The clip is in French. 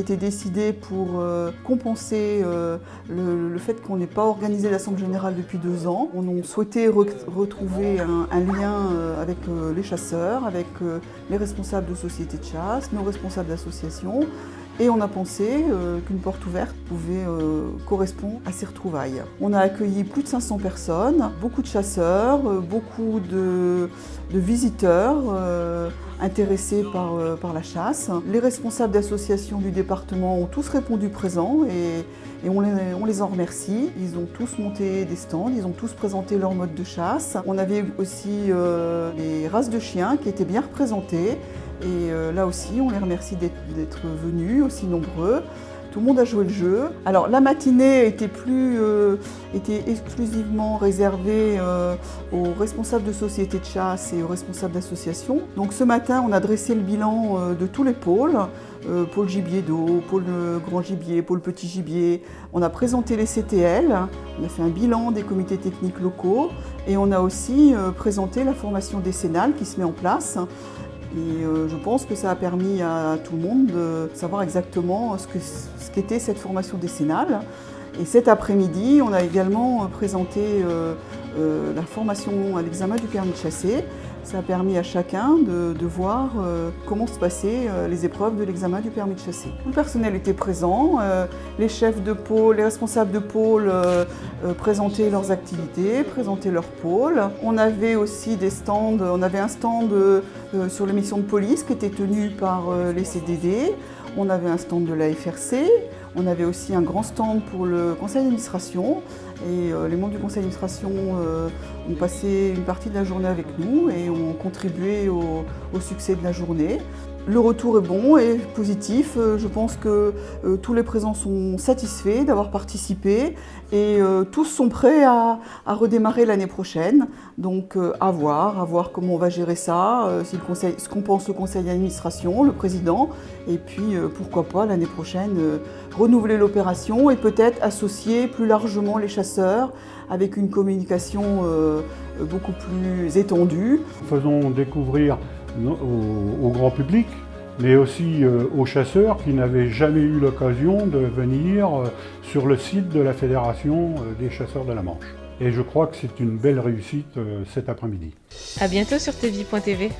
été décidé pour compenser le fait qu'on n'ait pas organisé l'Assemblée générale depuis 2 ans. On a souhaité retrouver un lien avec les chasseurs, avec les responsables de sociétés de chasse, nos responsables d'associations. Et on a pensé qu'une porte ouverte pouvait correspondre à ces retrouvailles. On a accueilli plus de 500 personnes, beaucoup de chasseurs, beaucoup de visiteurs intéressés par la chasse. Les responsables d'associations du département ont tous répondu présents et on les en remercie. Ils ont tous monté des stands, ils ont tous présenté leur mode de chasse. On avait aussi les races de chiens qui étaient bien représentées. Et là aussi, on les remercie d'être venus aussi nombreux. Tout le monde a joué le jeu. Alors la matinée était exclusivement réservée aux responsables de sociétés de chasse et aux responsables d'associations. Donc ce matin, on a dressé le bilan de tous les pôles. Pôle gibier d'eau, pôle grand gibier, pôle petit gibier. On a présenté les CTL, on a fait un bilan des comités techniques locaux et on a aussi présenté la formation décennale qui se met en place. Et je pense que ça a permis à tout le monde de savoir exactement ce qu'était cette formation décennale. Et cet après-midi, on a également présenté la formation à l'examen du permis de chasser. Ça a permis à chacun de voir comment se passaient les épreuves de l'examen du permis de chasser. Le personnel était présent, les chefs de pôle, les responsables de pôle présentaient leurs activités, présentaient leur pôle. On avait aussi des stands, on avait un stand sur les missions de police qui était tenu par les CDD. On avait un stand de la FRC, on avait aussi un grand stand pour le conseil d'administration et les membres du conseil d'administration ont passé une partie de la journée avec nous et ont contribué au succès de la journée. Le retour est bon et positif. Je pense que tous les présents sont satisfaits d'avoir participé et tous sont prêts à redémarrer l'année prochaine. Donc à voir comment on va gérer ça, ce qu'on pense au conseil d'administration, le président, et puis pourquoi pas l'année prochaine renouveler l'opération et peut-être associer plus largement les chasseurs avec une communication beaucoup plus étendue. Faisons découvrir au grand public, mais aussi aux chasseurs qui n'avaient jamais eu l'occasion de venir sur le site de la Fédération des chasseurs de la Manche. Et je crois que c'est une belle réussite cet après-midi. À bientôt sur tvi.tv.